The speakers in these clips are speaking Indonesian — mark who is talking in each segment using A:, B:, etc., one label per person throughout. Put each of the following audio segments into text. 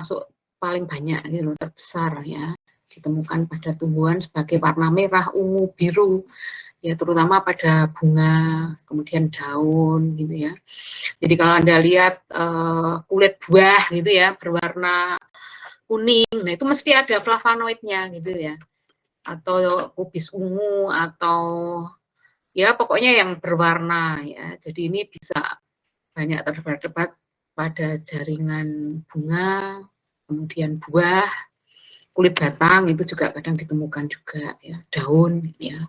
A: termasuk paling banyak gitu, terbesar ya, ditemukan pada tumbuhan sebagai warna merah, ungu, biru, ya terutama pada bunga, kemudian daun gitu ya. Jadi kalau Anda lihat kulit buah gitu ya berwarna kuning, nah itu mesti ada flavonoidnya gitu ya, atau kubis ungu, atau ya pokoknya yang berwarna ya. Jadi ini bisa banyak terdapat pada jaringan bunga, kemudian buah, kulit batang itu juga kadang ditemukan juga ya, daun ya.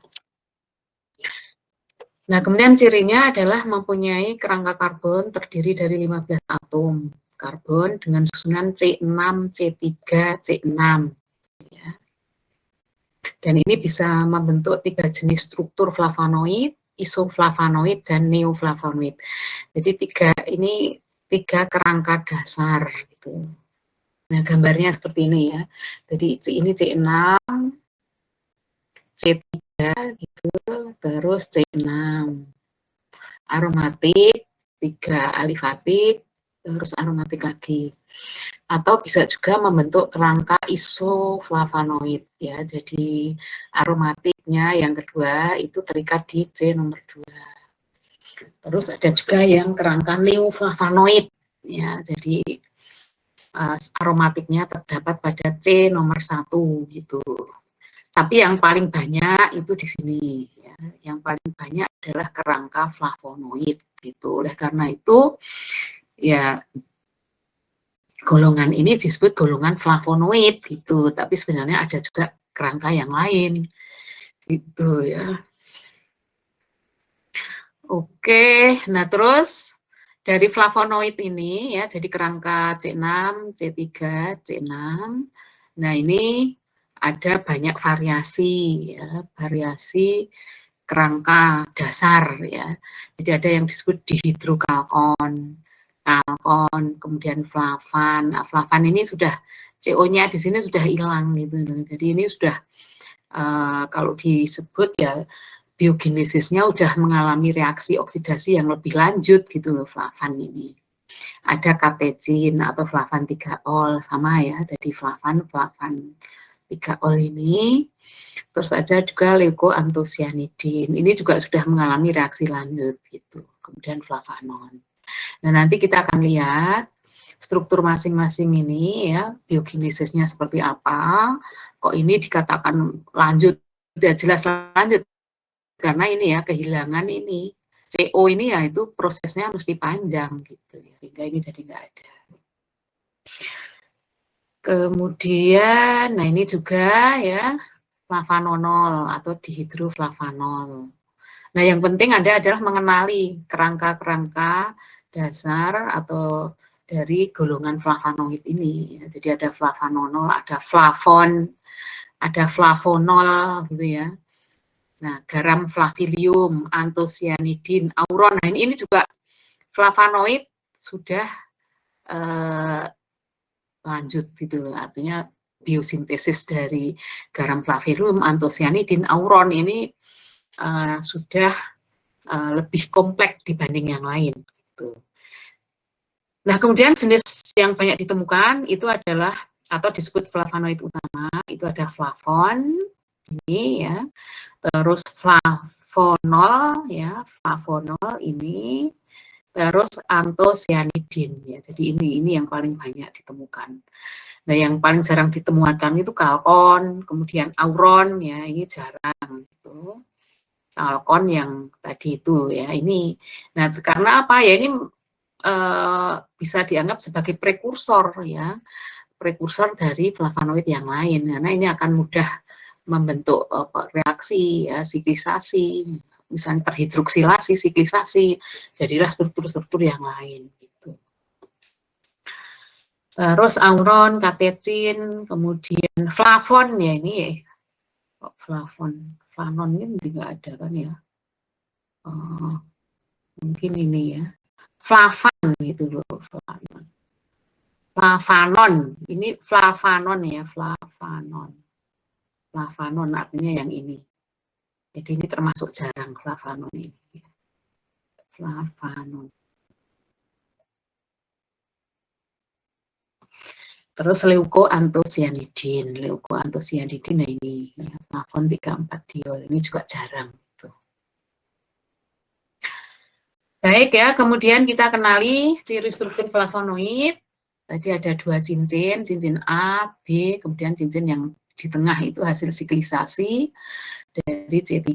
A: Nah, kemudian cirinya adalah mempunyai kerangka karbon terdiri dari 15 atom karbon dengan susunan C6, C3, C6 ya. Dan ini bisa membentuk 3 jenis struktur flavonoid, isoflavonoid, dan neoflavonoid. Jadi ini tiga kerangka dasar gitu. Nah, gambarnya seperti ini ya. Jadi ini C6, C3 gitu, terus C6. Aromatik, 3 alifatik, terus aromatik lagi. Atau bisa juga membentuk kerangka isoflavonoid ya. Jadi aromatiknya yang kedua itu terikat di C nomor 2. Terus ada juga yang kerangka neoflavonoid ya. Jadi aromatiknya terdapat pada C nomor 1 gitu. Tapi yang paling banyak itu di sini ya. Yang paling banyak adalah kerangka flavonoid gitu. Oleh karena itu ya golongan ini disebut golongan flavonoid gitu. Tapi sebenarnya ada juga kerangka yang lain gitu ya. Oke, nah terus dari flavonoid ini ya, jadi kerangka C6, C3, C6. Nah, ini ada banyak variasi ya, variasi kerangka dasar ya. Jadi ada yang disebut dihidrokalkon, kalkon, kemudian flavan. Nah, flavan ini sudah CO-nya di sini sudah hilang gitu. Jadi ini sudah kalau disebut ya biogenesisnya udah mengalami reaksi oksidasi yang lebih lanjut gitu loh flavan ini. Ada katechin atau flavan 3-ol sama ya, jadi flavan 3-ol ini. Terus ada juga leukoantosianidin. Ini juga sudah mengalami reaksi lanjut gitu. Kemudian flavanon. Nah, nanti kita akan lihat struktur masing-masing ini ya, biogenesisnya seperti apa. Kok ini dikatakan lanjut, tidak jelas lanjut. Karena ini ya kehilangan ini CO ini ya itu prosesnya mesti panjang gitu ya, sehingga ini jadi nggak ada. Kemudian, nah ini juga ya flavanonol atau dihidroflavanol. Nah yang penting adalah mengenali kerangka-kerangka dasar atau dari golongan flavonoid ini. Jadi ada flavanonol, ada flavon, ada flavonol gitu ya. Nah, garam flavilium, antosianidin, auron. Nah, ini juga flavonoid sudah lanjut gitu loh. Artinya biosintesis dari garam flavilium, antosianidin, auron ini sudah lebih kompleks dibanding yang lain. Gitu. Nah, kemudian jenis yang banyak ditemukan itu adalah atau disebut flavonoid utama itu ada flavon ini ya. Terus flavonol ya, flavonol ini, terus antosianidin ya. Jadi ini yang paling banyak ditemukan. Nah, yang paling jarang ditemukan itu kalkon, kemudian auron ya, ini jarang gitu. Kalkon yang tadi itu ya, ini. Nah, karena apa ya, ini bisa dianggap sebagai prekursor ya, prekursor dari flavonoid yang lain karena ini akan mudah membentuk reaksi ya, siklisasi, misalnya terhidroksilasi, siklisasi, jadilah struktur-struktur yang lain gitu. Terus auron, katechin, kemudian flavon ya ini flavon, flanon ini tidak ada kan ya? Mungkin ini ya, flavan gitu loh, flavan. Flavanon, ini flavanon ya, flavanon. Flavanon artinya yang ini. Jadi ini termasuk jarang flavanon ini. Flavanon. Terus leukoantosianidin. Leukoantosianidin, nah ini ya, flavon 3,4 diol, ini juga jarang. Gitu. Baik ya, kemudian kita kenali ciri struktur flavonoid. Tadi ada 2 cincin A, B, kemudian cincin yang di tengah itu hasil siklisasi dari C3.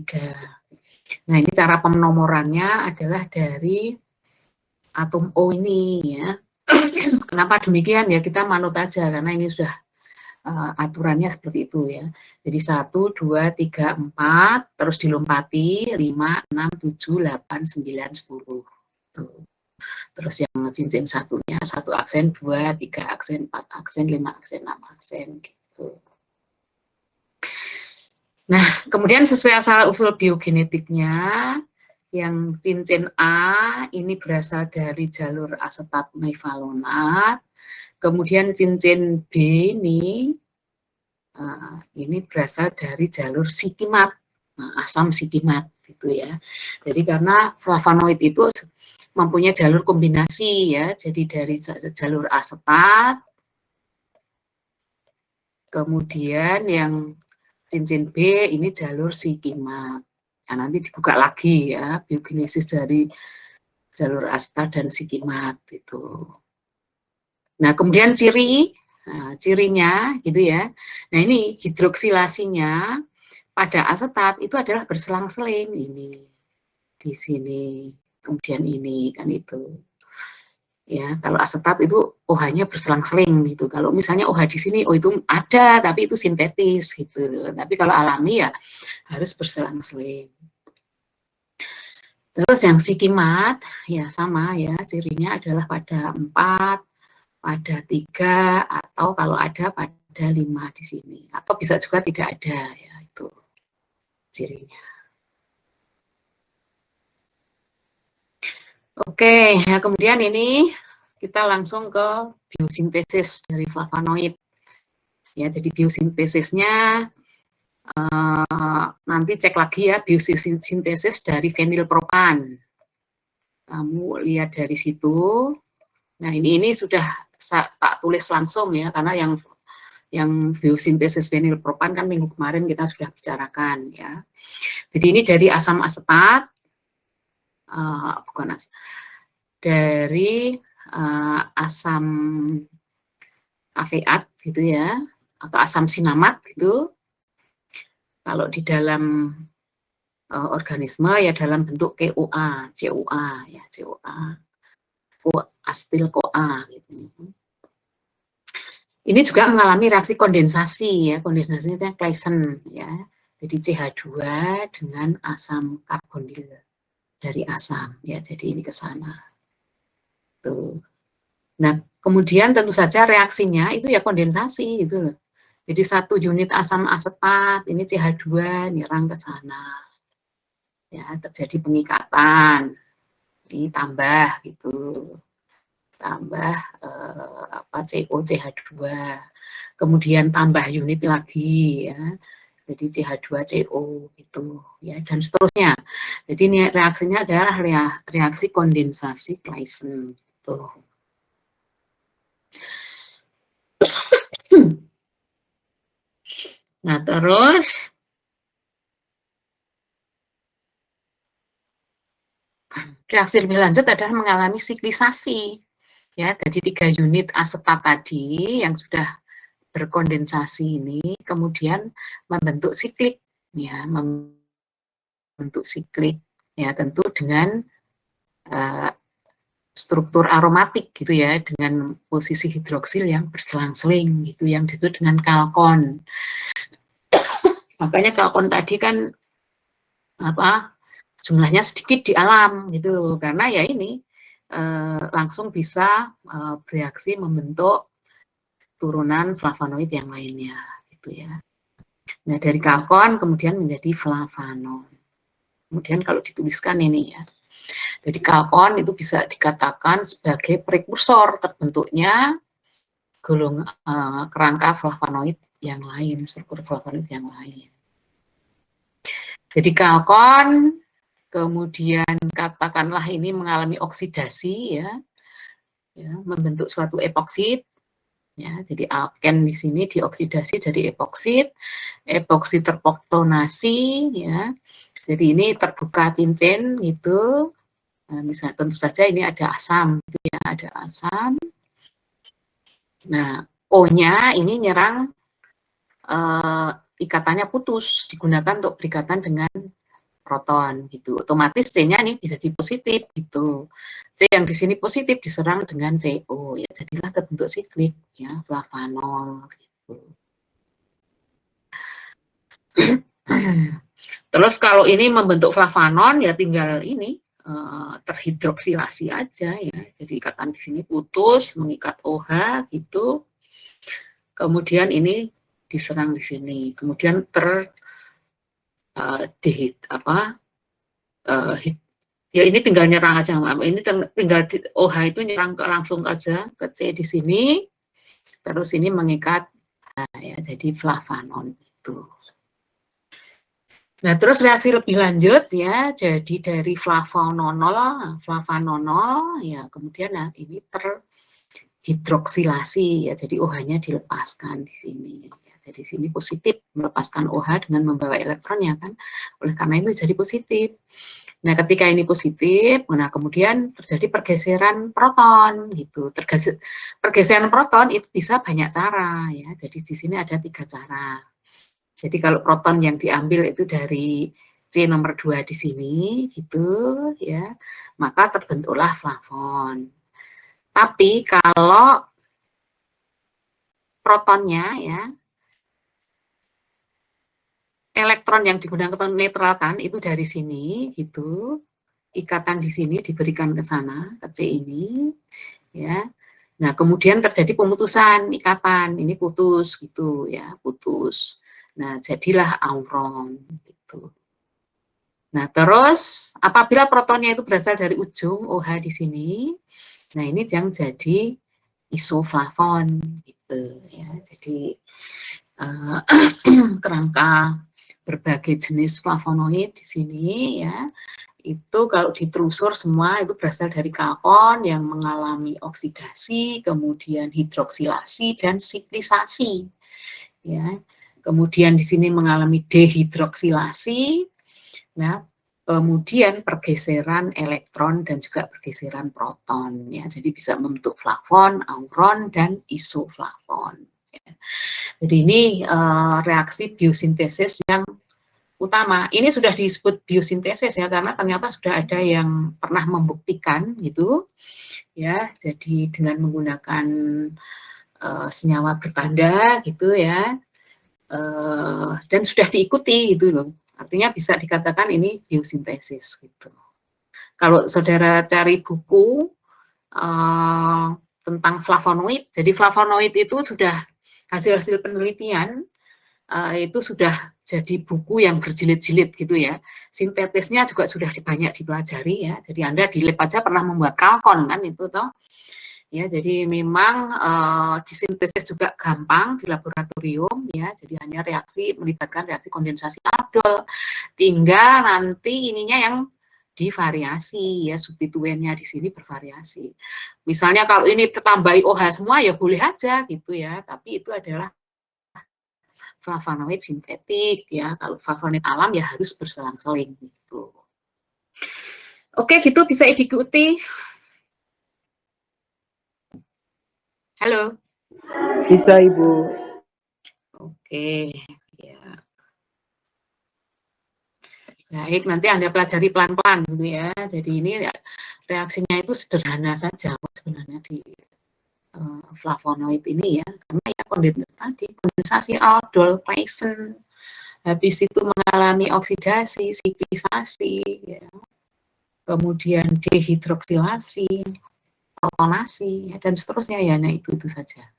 A: Nah, ini cara penomorannya adalah dari atom O ini ya. Kenapa demikian ya, kita manut aja karena ini sudah aturannya seperti itu ya. Jadi 1, 2, 3, 4, terus dilompati 5, 6, 7, 8, 9, 10. Tuh. Terus yang cincin satunya 1 aksen, 2, 3 aksen, 4 aksen, 5 aksen, 6 aksen gitu. Nah, kemudian sesuai asal-usul biogenetiknya, yang cincin A ini berasal dari jalur asetat mevalonat, kemudian cincin B ini berasal dari jalur sikimat, asam sikimat gitu ya. Jadi karena flavonoid itu mempunyai jalur kombinasi ya, jadi dari jalur asetat, kemudian yang cincin B ini jalur sikimat. Ya, nanti dibuka lagi ya biogenesis dari jalur asetat dan sikimat itu. Nah, kemudian cirinya gitu ya. Nah, ini hidroksilasinya pada asetat itu adalah berselang-seling, ini di sini, kemudian ini kan itu. Ya, kalau asetat itu OH-nya berselang-seling gitu. Kalau misalnya OH di sini, oh itu ada tapi itu sintetis gitu. Tapi kalau alami ya harus berselang-seling. Terus yang sikimat ya sama ya, cirinya adalah pada 4, pada 3, atau kalau ada pada 5 di sini. Atau bisa juga tidak ada ya, itu cirinya. Oke, ya kemudian ini kita langsung ke biosintesis dari flavonoid. Ya, jadi biosintesisnya nanti cek lagi ya biosintesis dari fenilpropan. Kamu lihat dari situ. Nah, ini sudah tak tulis langsung ya, karena yang biosintesis fenilpropan kan minggu kemarin kita sudah bicarakan ya. Jadi ini dari asam asetat, bukan asam, dari asam aveat gitu ya, atau asam sinamat gitu. Kalau di dalam organisme ya dalam bentuk CoA ya, CoA, asetil CoA gitu. Ini juga mengalami reaksi kondensasi ya, kondensasinya itu Claisen ya. Jadi CH2 dengan asam karbonil dari asam ya, jadi ini ke sana. Tuh. Nah, kemudian tentu saja reaksinya itu ya kondensasi gitu loh. Jadi 1 unit asam asetat ini CH2 nyerang ke sana. Ya, terjadi pengikatan. Ini tambah gitu. Tambah CO CH2. Kemudian tambah unit lagi ya. Jadi CH2CO gitu ya, dan seterusnya. Jadi ini reaksinya adalah reaksi kondensasi Claisen tuh. Nah, terus reaksi lebih lanjut adalah mengalami siklisasi. Ya, jadi 3 unit asetat tadi yang sudah berkondensasi ini kemudian membentuk siklik ya, membentuk siklik ya, tentu dengan struktur aromatik gitu ya, dengan posisi hidroksil yang berselang-seling gitu, yang disebut dengan kalkon. Makanya kalkon tadi kan jumlahnya sedikit di alam gitu loh, karena ya ini langsung bisa bereaksi membentuk turunan flavonoid yang lainnya gitu ya. Nah, dari kalkon kemudian menjadi flavonoid. Kemudian kalau dituliskan ini ya, jadi kalkon itu bisa dikatakan sebagai prekursor terbentuknya kerangka flavonoid yang lain, struktur flavonoid yang lain. Jadi kalkon kemudian katakanlah ini mengalami oksidasi ya, membentuk suatu epoksid. Ya, jadi alken di sini dioksidasi jadi epoksid, epoksi terpoktonasi, ya. Jadi ini terbuka cincin gitu. Nah, misalnya tentu saja ini ada asam, gitu ya, ada asam. Nah, O-nya ini nyerang ikatannya putus, digunakan untuk berikatan dengan proton gitu. Otomatis C-nya ini bisa jadi positif gitu. C yang di sini positif diserang dengan CO, ya jadilah terbentuk siklik ya, flavanol gitu. Terus kalau ini membentuk flavanon ya tinggal ini terhidroksilasi aja ya. Jadi ikatan di sini putus mengikat OH gitu. Kemudian ini diserang di sini. Kemudian ya ini tinggal nyerang aja. Ini tinggal OH itu nyerang langsung aja ke C di sini. Terus ini mengikat ya, jadi flavanon itu. Nah, terus reaksi lebih lanjut ya, jadi dari flavonol ya, kemudian nah, ini terhidroksilasi ya, jadi OH-nya dilepaskan di sini. Ya, jadi sini positif melepaskan OH dengan membawa elektronnya kan, oleh karena itu jadi positif. Nah, ketika ini positif, nah kemudian terjadi pergeseran proton gitu. Pergeseran proton itu bisa banyak cara ya. Jadi di sini ada 3 cara. Jadi kalau proton yang diambil itu dari C nomor 2 di sini gitu ya, maka terbentuklah flavon. Tapi kalau protonnya ya, elektron yang digunakan untuk netralkan itu dari sini gitu. Ikatan di sini diberikan ke sana, ke C ini ya. Nah, kemudian terjadi pemutusan ikatan, ini putus gitu ya, putus. Nah, jadilah auron gitu. Nah, terus apabila protonnya itu berasal dari ujung OH di sini, nah ini yang jadi isoflavon gitu ya. Jadi kerangka berbagai jenis flavonoid di sini ya, itu kalau ditelusur semua itu berasal dari karbon yang mengalami oksidasi, kemudian hidroksilasi dan siklisasi ya. Kemudian di sini mengalami dehidroksilasi. Nah, kemudian pergeseran elektron dan juga pergeseran proton ya. Jadi bisa membentuk flavon, auron dan isoflavon. Ya. Jadi ini reaksi biosintesis yang utama. Ini sudah disebut biosintesis ya karena ternyata sudah ada yang pernah membuktikan gitu. Ya, jadi dengan menggunakan senyawa bertanda gitu ya. Dan sudah diikuti gitu loh. Artinya bisa dikatakan ini biosintesis gitu. Kalau saudara cari buku tentang flavonoid, jadi flavonoid itu sudah hasil-hasil penelitian itu sudah jadi buku yang berjilid-jilid gitu ya. Sintetisnya juga sudah banyak dipelajari ya. Jadi Anda di lab aja pernah membuat kalkon kan itu toh. Ya, jadi memang disintesis juga gampang di laboratorium ya. Jadi hanya melibatkan reaksi kondensasi aldol. Tinggal nanti ininya yang divariasi ya, substituennya di sini bervariasi. Misalnya kalau ini tertambahi OH semua ya boleh aja gitu ya, tapi itu adalah flavonoid sintetik ya. Kalau flavonoid alam ya harus berselang-seling gitu. Oke, gitu bisa diikuti. Halo.
B: Bisa, Ibu.
A: Oke, ya. Baik, nanti Anda pelajari pelan-pelan gitu ya. Jadi ini reaksinya itu sederhana saja sebenarnya di flavonoid ini ya. Karena ya kondensasi aldol, Claisen, habis itu mengalami oksidasi, siklisasi, ya. Kemudian dehidroksilasi, protonasi, dan seterusnya ya. Nah itu saja.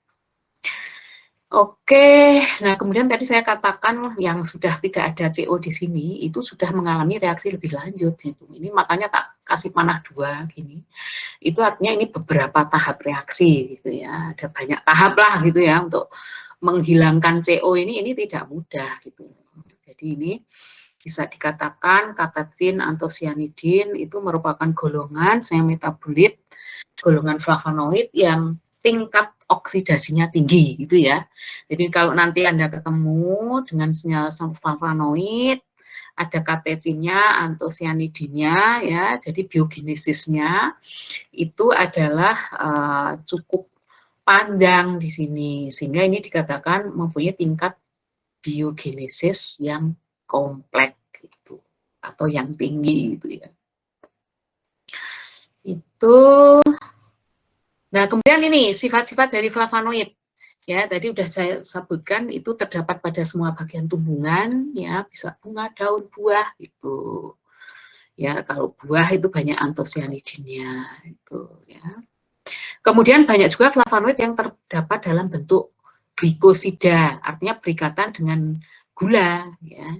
A: Oke, nah kemudian tadi saya katakan yang sudah tidak ada CO di sini itu sudah mengalami reaksi lebih lanjut gitu. Ini makanya tak kasih panah 2 gini. Itu artinya ini beberapa tahap reaksi gitu ya. Ada banyak tahap lah gitu ya untuk menghilangkan CO ini tidak mudah gitu. Jadi ini bisa dikatakan katatin antosianidin itu merupakan golongan metabolit golongan flavonoid yang tingkat oksidasinya tinggi gitu ya. Jadi kalau nanti Anda ketemu dengan senyawa flavonoid, ada katekinnya, antosianidinnya ya, jadi biogenesisnya itu adalah cukup panjang di sini, sehingga ini dikatakan mempunyai tingkat biogenesis yang kompleks gitu, atau yang tinggi gitu ya. Itu. Nah, kemudian ini sifat-sifat dari flavonoid. Ya, tadi sudah saya sebutkan itu terdapat pada semua bagian tumbuhan, ya, bisa bunga, daun, buah gitu. Ya, kalau buah itu banyak antosianidinnya itu ya. Kemudian banyak juga flavonoid yang terdapat dalam bentuk glikosida, artinya berikatan dengan gula ya.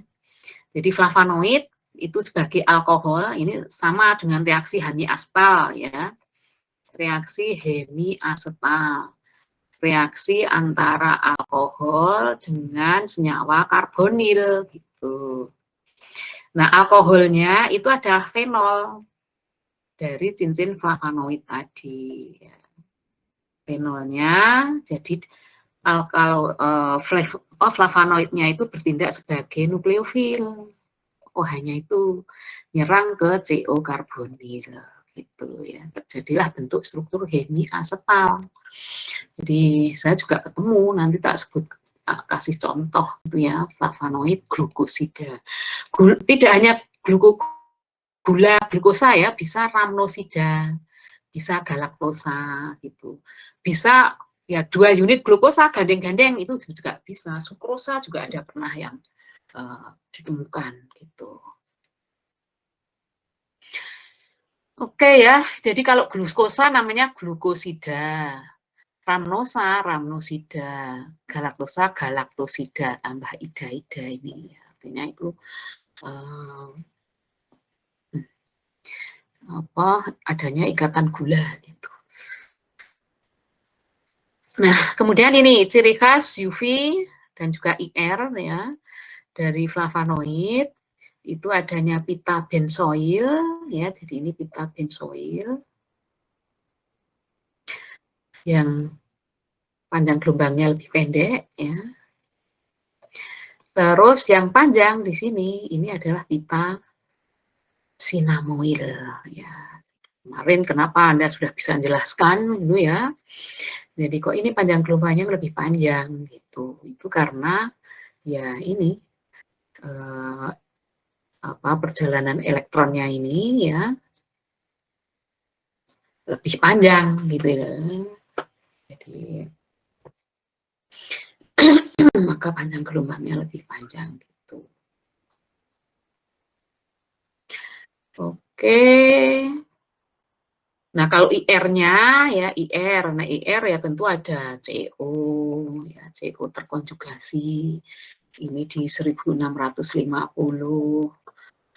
A: Jadi flavonoid itu sebagai alkohol, ini sama dengan reaksi hemiasetal ya. Reaksi hemiasetal. Reaksi antara alkohol dengan senyawa karbonil gitu. Nah, alkoholnya itu adalah fenol dari cincin flavonoid tadi. Fenolnya, jadi kalau flavonoidnya itu bertindak sebagai nukleofil. Oh, hanya itu nyerang ke CO karbonil gitu ya. Terjadilah bentuk struktur hemiasetal. Jadi saya juga ketemu, nanti tak sebut, tak kasih contoh gitu ya, flavonoid glukosida. Tidak hanya gula glukosa ya, bisa rhamnosida, bisa galaktosa gitu. Bisa ya 2 unit glukosa gandeng-gandeng itu juga bisa. Sukrosa juga ada pernah yang ditemukan gitu. Oke ya, jadi kalau glukosa namanya glukosida. Rhamnosa, rhamnosida, galaktosa, galaktosida, tambah ida-ida ini. Artinya itu adanya ikatan gula gitu. Nah, kemudian ini ciri khas UV dan juga IR ya dari flavonoid itu adanya pita benzoil ya. Jadi ini pita benzoil yang panjang gelombangnya lebih pendek ya. Terus yang panjang di sini ini adalah pita sinamoil ya. Kemarin kenapa Anda sudah bisa menjelaskan gitu ya. Jadi kok ini panjang gelombangnya lebih panjang gitu. Itu karena ya ini perjalanan elektronnya ini ya lebih panjang gitu ya. Jadi maka panjang gelombangnya lebih panjang gitu. Oke. Nah, kalau IR-nya ya IR. Nah, IR ya tentu ada CO ya, CO terkonjugasi. Ini di 1650.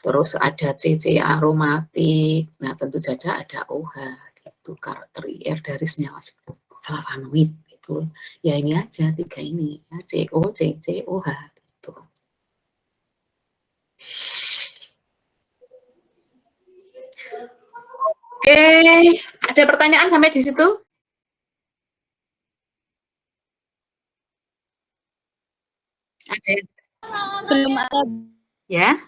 A: Terus ada CC aromatik. Nah, tentu saja ada OH gitu. Karakter IR dari senyawa flavonoid gitu. Ya ini aja 3 ini ya, CO, CC, OH gitu. Oke, ada pertanyaan sampai di situ? Ada?
B: Belum ada.
A: Ya?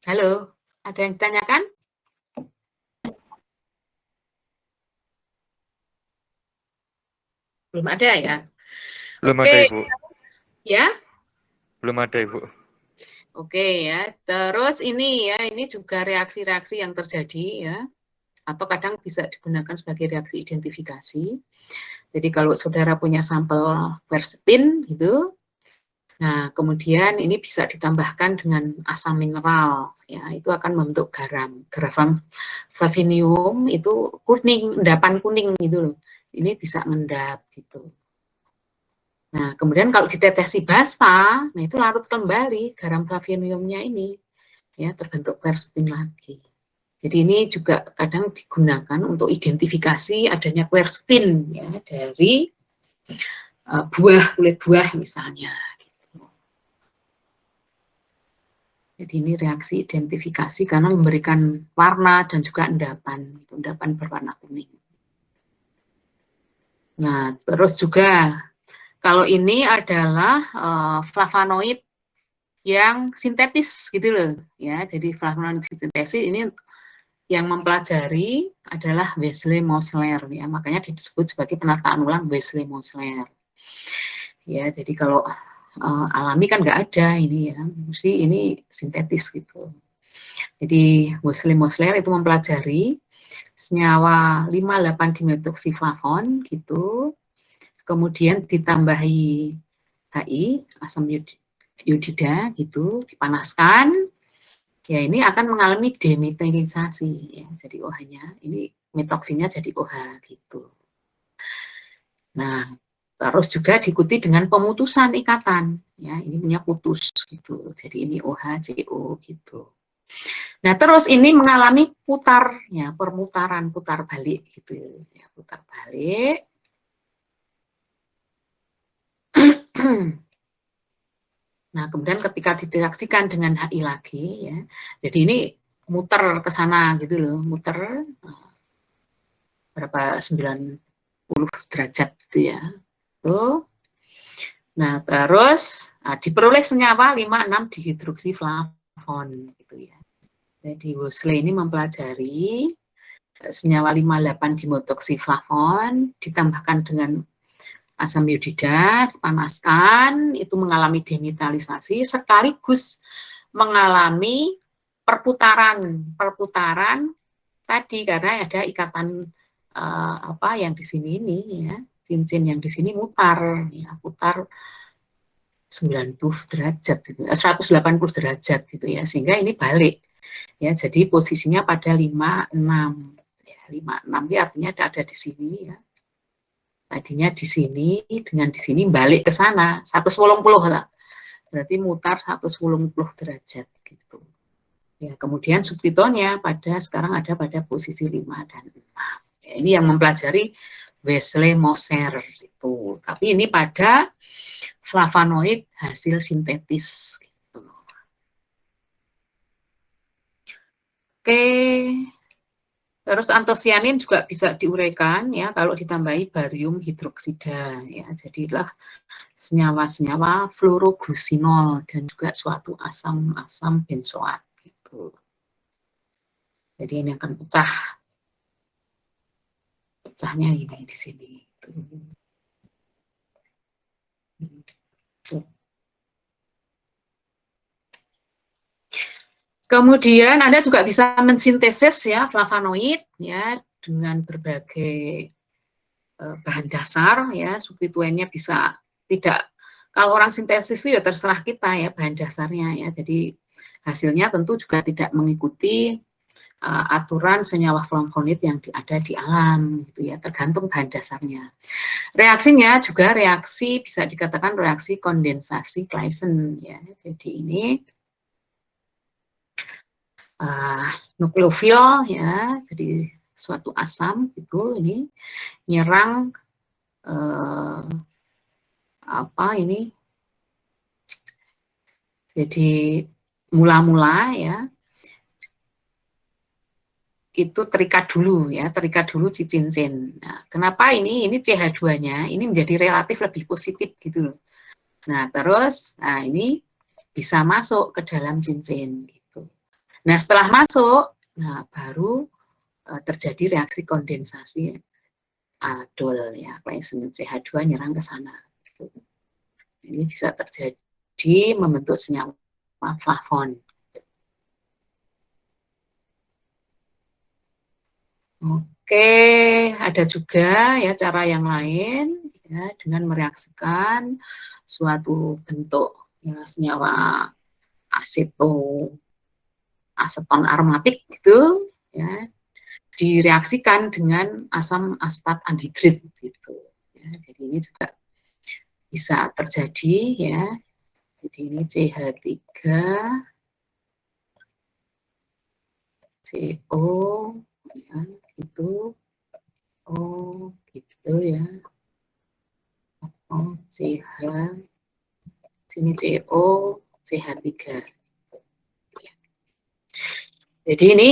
A: Halo, ada yang ditanyakan? Belum ada ya?
C: Belum
A: Oke.
C: ada, Ibu.
A: Ya?
C: Belum ada, Ibu.
A: Oke ya. Terus ini ya, ini juga reaksi-reaksi yang terjadi ya. Atau kadang bisa digunakan sebagai reaksi identifikasi. Jadi kalau saudara punya sampel quercetin gitu, nah kemudian ini bisa ditambahkan dengan asam mineral, ya itu akan membentuk garam. Garam flavinium itu kuning, endapan kuning gitu loh. Ini bisa mengendap gitu. Nah kemudian kalau ditetesi basta, nah itu larut kembali garam flaviniumnya ini, ya terbentuk quercetin lagi. Jadi ini juga kadang digunakan untuk identifikasi adanya quercetin ya dari kulit buah misalnya. Gitu. Jadi ini reaksi identifikasi karena memberikan warna dan juga endapan berwarna kuning. Nah, terus juga kalau ini adalah flavonoid yang sintetis gitu loh, ya. Jadi flavonoid sintetis ini yang mempelajari adalah Wesley-Mosler, ya. Makanya disebut sebagai penataan ulang Wesley-Mosler. Ya, jadi kalau alami kan nggak ada ini ya, mesti ini sintetis gitu. Jadi Wesley-Mosler itu mempelajari senyawa 5,8 dimetoksiflavon gitu, kemudian ditambahi HI, asam iodida gitu, dipanaskan, ya ini akan mengalami demetilisasi ya, jadi OH-nya, ini metoksinnya jadi OH gitu. Nah, terus juga diikuti dengan pemutusan ikatan, ya ini punya putus gitu, jadi ini OH, CO gitu. Nah, terus ini mengalami permutaran, putar balik gitu ya, putar balik. Nah, kemudian ketika direaksikan dengan HI lagi ya. Jadi ini muter ke sana gitu loh, muter berapa 90 derajat gitu ya. Tuh. Nah, terus diperoleh senyawa 5,6 dihidroksiflavon gitu ya. Jadi Wesley ini mempelajari senyawa 5,8 dimetoksiflavon ditambahkan dengan asam iodida, dipanaskan, itu mengalami demetalisasi sekaligus mengalami perputaran tadi karena ada ikatan yang di sini ini ya, cincin yang di sini mutar ya, putar 90 derajat gitu, 180 derajat gitu ya, sehingga ini balik ya, jadi posisinya pada 56 ya, 56 ini artinya ada di sini ya, tadinya di sini dengan di sini balik ke sana 180 lah, berarti mutar 180 derajat gitu ya. Kemudian subtitonnya sekarang ada pada posisi 5 dan 6 ya, ini yang mempelajari Wesley-Mosler itu, tapi ini pada flavonoid hasil sintetis gitu. Oke, terus antosianin juga bisa diuraikan ya kalau ditambahi barium hidroksida ya, jadilah senyawa-senyawa fluoroglucinol dan juga suatu asam benzoat gitu. Jadi ini akan pecahnya ini di sini. Kemudian Anda juga bisa mensintesis ya flavonoid ya dengan berbagai bahan dasar ya, substituennya bisa tidak, kalau orang sintesis itu ya terserah kita ya bahan dasarnya ya, jadi hasilnya tentu juga tidak mengikuti aturan senyawa flavonoid yang ada di alam gitu ya, tergantung bahan dasarnya. Reaksinya juga reaksi bisa dikatakan reaksi kondensasi Claisen ya, jadi ini nukleofil ya, jadi suatu asam itu ini nyerang ini, jadi mula-mula ya itu terikat dulu cincin. Nah, kenapa ini CH2-nya ini menjadi relatif lebih positif gitu loh. Nah, terus ini bisa masuk ke dalam cincin gitu. Nah, setelah masuk, baru terjadi reaksi kondensasi aldol ya, Claisen CH2 nyerang ke sana. Gitu. Ini bisa terjadi membentuk senyawa flavon. Oke, ada juga ya cara yang lain ya, dengan mereaksikan suatu bentuk ya, senyawa aseton aromatik gitu ya, direaksikan dengan asam asetat anhidrit gitu ya. Jadi ini juga bisa terjadi ya. Jadi ini CH3 CO ya, gitu. Oh, gitu ya. Oh, CH, sini CO, CH3. Jadi ini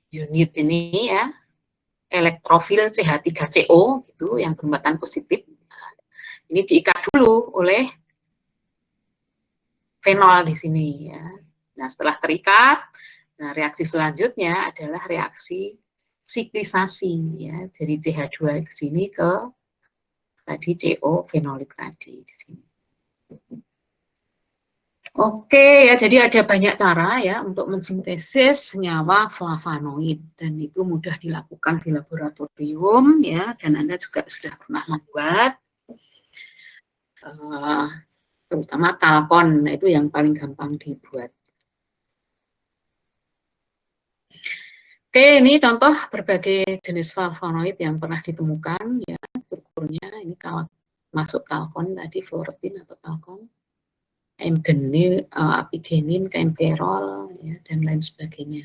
A: unit ini ya, elektrofil CH3CO gitu yang bermuatan positif. Ini diikat dulu oleh fenol di sini ya. Nah, setelah terikat, nah reaksi selanjutnya adalah reaksi siklisasi ya, dari CH2 di sini ke tadi CO fenolik tadi di sini. Oke ya, jadi ada banyak cara ya untuk mensintesis senyawa flavonoid dan itu mudah dilakukan di laboratorium ya, dan Anda juga sudah pernah membuat terutama talkon, nah itu yang paling gampang dibuat. Oke, ini contoh berbagai jenis flavonoid yang pernah ditemukan ya, strukturnya ini kalau masuk talkon tadi fluoretin atau talkon, M-genin, apigenin, kemperol ya, dan lain sebagainya.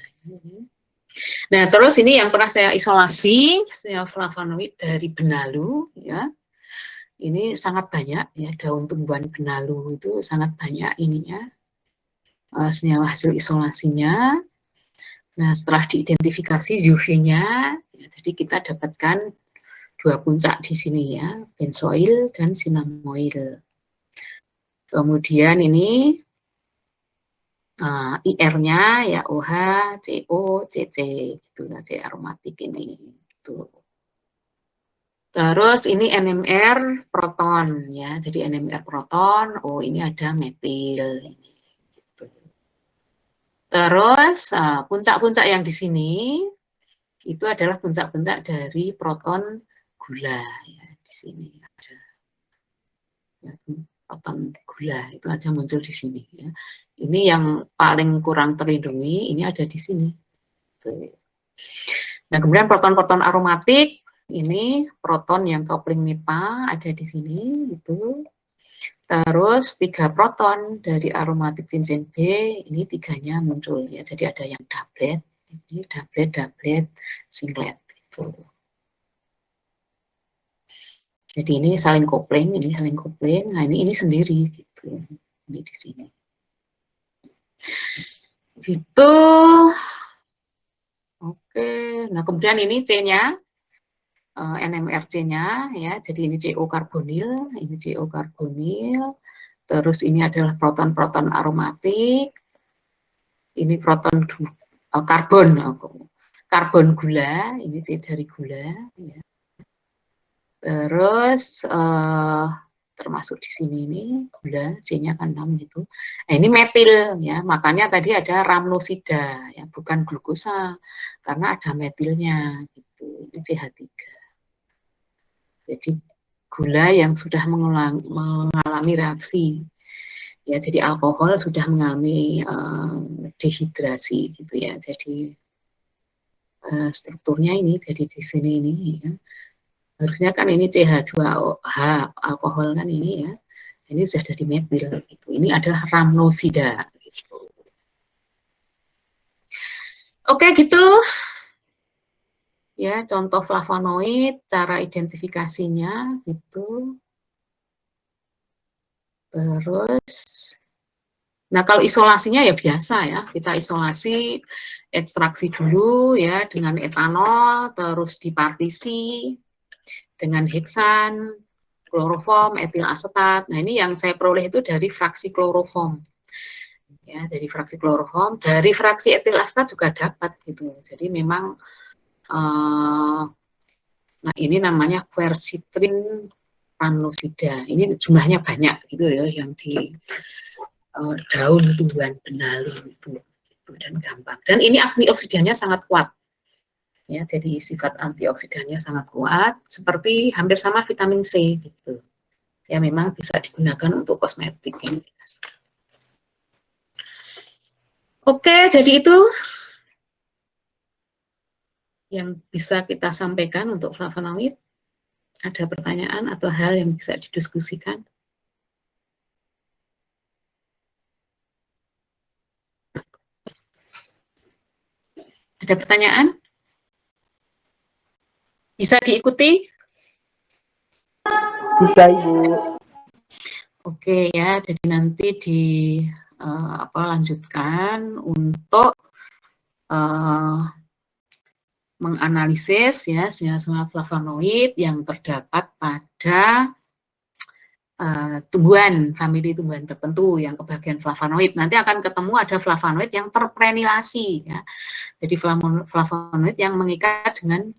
A: Nah, terus ini yang pernah saya isolasi senyawa flavonoid dari benalu ya. Ini sangat banyak ya, daun tumbuhan benalu itu sangat banyak ininya senyawa hasil isolasinya. Nah, setelah diidentifikasi UV-nya, ya, jadi kita dapatkan dua puncak di sini ya, benzoil dan sinamoil. Kemudian ini IR-nya ya OH, CO, CC, gitu nanti aromatik ini. Gitu. Terus ini NMR proton ya, jadi NMR proton, oh ini ada metil. Gitu. Terus puncak-puncak yang di sini itu adalah puncak-puncak dari proton gula ya, di sini ada ya, proton gula itu aja muncul di sini ya. Ini yang paling kurang terlindungi, ini ada di sini. Nah, kemudian proton-proton aromatik ini proton yang coupling neta ada di sini itu. Terus 3 proton dari aromatik cincin B ini 3-nya muncul ya. Jadi ada yang doublet, ini doublet, singlet itu. Jadi ini saling kopling, ini saling kopling. Nah, ini sendiri gitu. Ini di sini. Gitu. Oke. Nah, kemudian ini C-nya. NMRC-nya ya. Jadi ini CO karbonil, ini CO karbonil. Terus ini adalah proton-proton aromatik. Ini proton karbon gula, ini C dari gula ya. Terus termasuk di sini ini gula, C-nya kan 6 gitu. Nah, ini metil ya, makanya tadi ada rhamnosida ya, bukan glukosa karena ada metilnya gitu. Ini CH3. Jadi gula yang sudah mengalami reaksi ya, jadi alkohol sudah mengalami dehidrasi gitu ya. Jadi strukturnya ini jadi di sini ini ya. Harusnya kan ini CH2OH alkohol kan ini ya. Ini sudah jadi metil gitu. Ini adalah rhamnosida gitu. Oke gitu. Ya, contoh flavonoid, cara identifikasinya gitu. Terus nah, kalau isolasinya ya biasa ya. Kita isolasi ekstraksi dulu ya dengan etanol, terus dipartisi dengan heksan, kloroform, etil asetat. Nah, ini yang saya peroleh itu dari fraksi kloroform. Ya, dari fraksi kloroform, dari fraksi etil asetat juga dapat gitu. Jadi memang nah ini namanya quercitrin rhamnosida. Ini jumlahnya banyak gitu ya yang di daun tumbuhan benalu itu dan gampang. Dan ini antioksidannya sangat kuat. Ya, jadi sifat antioksidannya sangat kuat, seperti hampir sama vitamin C gitu. Ya, memang bisa digunakan untuk kosmetik ini. Oke, jadi itu yang bisa kita sampaikan untuk flavonoid. Ada pertanyaan atau hal yang bisa didiskusikan? Ada pertanyaan? Bisa diikuti?
B: Bisa, Ibu.
A: Oke ya, jadi nanti lanjutkan untuk menganalisis ya senyawa flavonoid yang terdapat pada tumbuhan, famili tumbuhan tertentu yang kebagian flavonoid. Nanti akan ketemu ada flavonoid yang terprenilasi ya. Jadi flavonoid yang mengikat dengan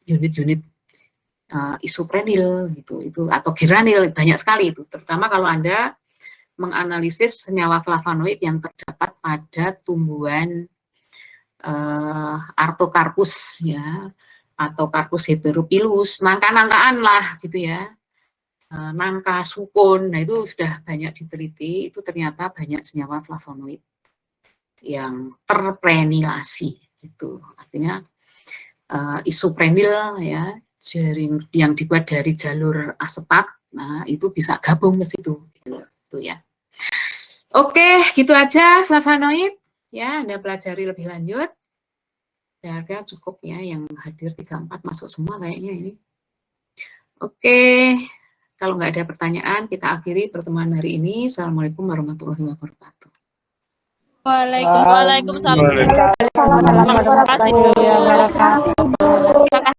A: unit-unit isoprenil gitu itu atau geranil, banyak sekali itu. Terutama kalau Anda menganalisis senyawa flavonoid yang terdapat pada tumbuhan Artocarpus ya atau Carpus heteropilus, nangka-nangkaan lah gitu ya. Nangka, sukun, nah itu sudah banyak diteliti, itu ternyata banyak senyawa flavonoid yang terprenilasi gitu. Artinya isoprenil ya, yang dibuat dari jalur asetat, nah itu bisa gabung ke situ gitu ya. Oke, gitu aja flavonoid ya, Anda pelajari lebih lanjut. Saya harga cukup ya, yang hadir 34 masuk semua kayaknya ini. Oke, kalau nggak ada pertanyaan, kita akhiri pertemuan hari ini. Assalamualaikum warahmatullahi wabarakatuh.
B: Waalaikumsalam.
C: Waalaikumsalam.
B: Terima kasih.